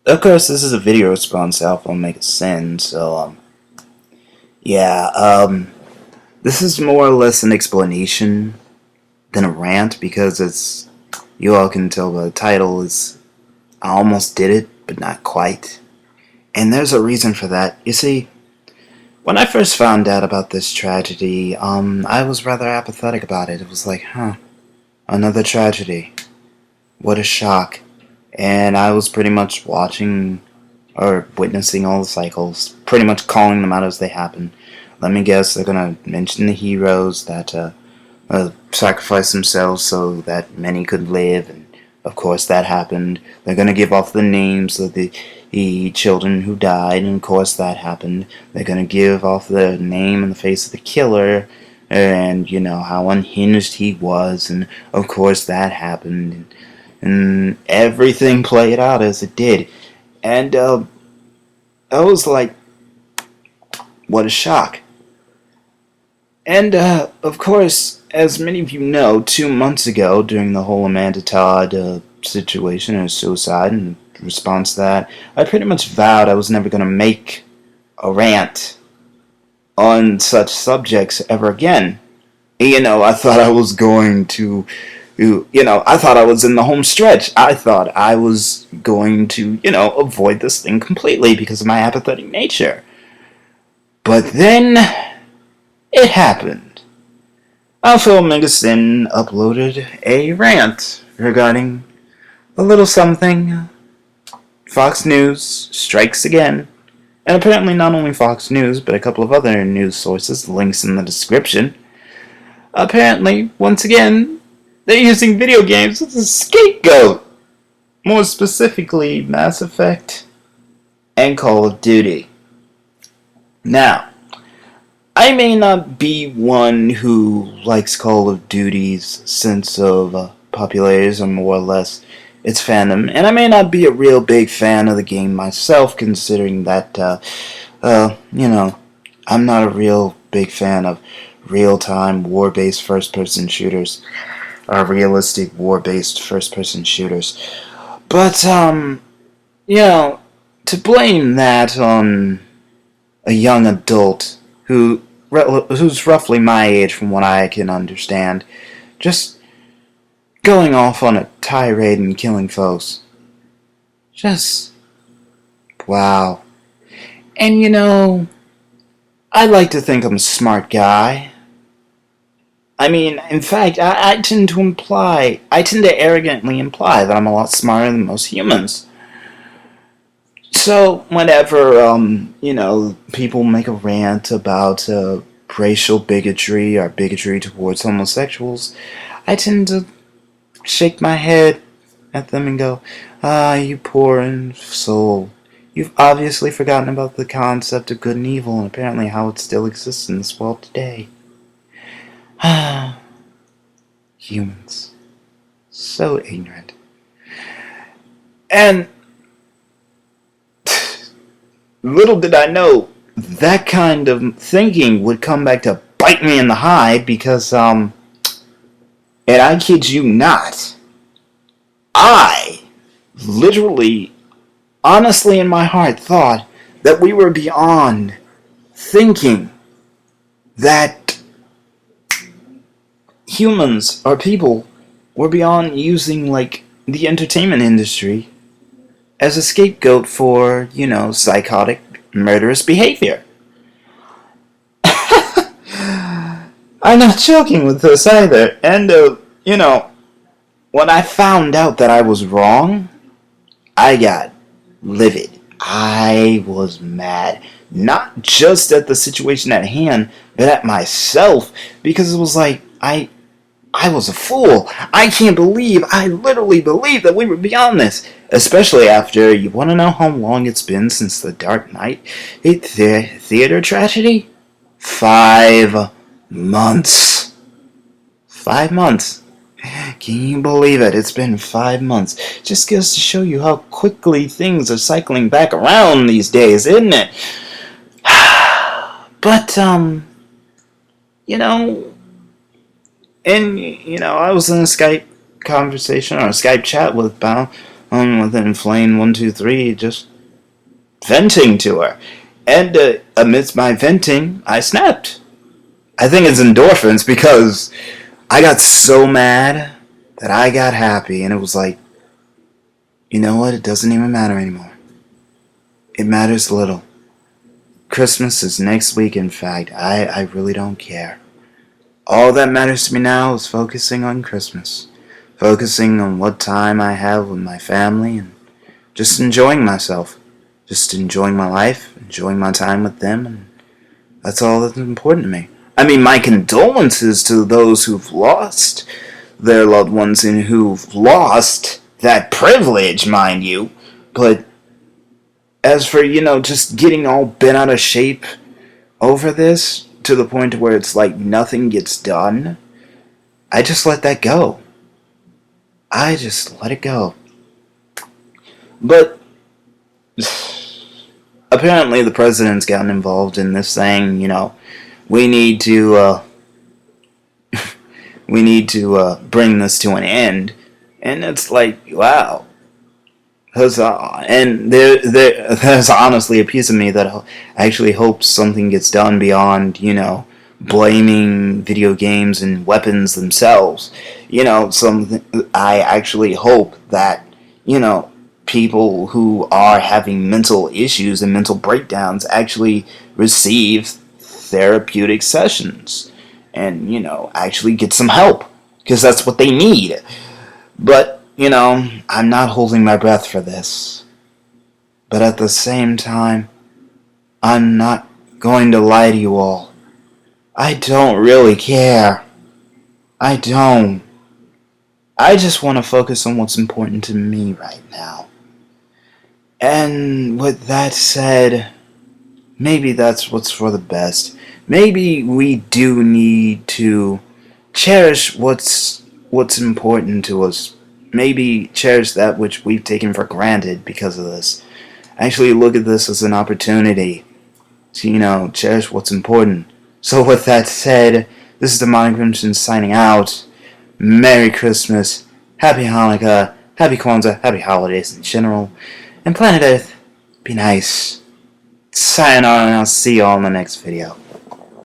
Of course, this is a video response, so I'll make a sin, yeah, this is more or less an explanation than a rant, because you all can tell by the title, I almost did it, but not quite. And there's a reason for that. You see, when I first found out about this tragedy, I was rather apathetic about it. It was like, another tragedy. What a shock. And I was pretty much watching or witnessing all the cycles, pretty much calling them out as they happen. Let me guess, they're gonna mention the heroes that sacrificed themselves so that many could live, and of course that happened. They're gonna give off the names of the children who died, and of course that happened. They're gonna give off the name and the face of the killer, and you know how unhinged he was, and of course that happened, and everything played out as it did. And I was like, what a shock. And of course, as many of you know, 2 months ago, during the whole Amanda Todd situation and suicide, and in response to that, I pretty much vowed I was never going to make a rant on such subjects ever again. You know, I thought I was going to, I thought I was in the home stretch. I thought I was going to, avoid this thing completely because of my apathetic nature. But then it happened. Alpha Omega Sin uploaded a rant regarding a little something. Fox News strikes again. And apparently not only Fox News, but a couple of other news sources, links in the description. Apparently, once again, they're using video games as a scapegoat. More specifically, Mass Effect and Call of Duty. Now, I may not be one who likes Call of Duty's sense of popularity, or more or less its fandom, and I may not be a real big fan of the game myself, considering that, I'm not a real big fan of real-time, war-based first-person shooters, or realistic war-based first-person shooters. But, to blame that on a young adult who's roughly my age from what I can understand, just going off on a tirade and killing folks. Just, wow. And I like to think I'm a smart guy. I mean, in fact, I tend to arrogantly imply that I'm a lot smarter than most humans. So, whenever, people make a rant about racial bigotry or bigotry towards homosexuals, I tend to shake my head at them and go, you poor soul. You've obviously forgotten about the concept of good and evil and apparently how it still exists in this world today. Humans. So ignorant. And little did I know that kind of thinking would come back to bite me in the hide because, and I kid you not, I literally, honestly in my heart thought that we were beyond thinking that humans or people were beyond using, like, the entertainment industry as a scapegoat for, psychotic, murderous behavior. I'm not joking with this either. And, when I found out that I was wrong, I got livid. I was mad. Not just at the situation at hand, but at myself. Because it was like, I was a fool. I literally believe that we were beyond this. Especially after, you want to know how long it's been since The Dark Knight? Theater tragedy? 5 months. 5 months. Can you believe it? It's been 5 months. Just goes to show you how quickly things are cycling back around these days, isn't it? But, and, I was in a Skype conversation or a Skype chat with with an inflamed 123, just venting to her. And amidst my venting, I snapped. I think it's endorphins because I got so mad that I got happy, and it was like, you know what? It doesn't even matter anymore. It matters little. Christmas is next week, in fact. I really don't care. All that matters to me now is focusing on Christmas. Focusing on what time I have with my family and just enjoying myself. Just enjoying my life, enjoying my time with them, and that's all that's important to me. I mean, my condolences to those who've lost their loved ones and who've lost that privilege, mind you. But as for, just getting all bent out of shape over this to the point where it's like nothing gets done, I just let that go. I just let it go. But apparently the president's gotten involved in this thing, we need to bring this to an end. And it's like, wow. And there's honestly a piece of me that actually hopes something gets done beyond, blaming video games and weapons themselves. I actually hope that, people who are having mental issues and mental breakdowns actually receive therapeutic sessions and, actually get some help, because that's what they need. But, I'm not holding my breath for this. But at the same time, I'm not going to lie to you all. I don't really care. I don't. I just want to focus on what's important to me right now. And with that said, maybe that's what's for the best. Maybe we do need to cherish what's important to us. Maybe cherish that which we've taken for granted because of this. Actually look at this as an opportunity to, cherish what's important. So with that said, this is Demonic Crimson signing out. Merry Christmas, Happy Hanukkah, Happy Kwanzaa, Happy Holidays in general. And Planet Earth, be nice. Sayonara, and I'll see you all in the next video.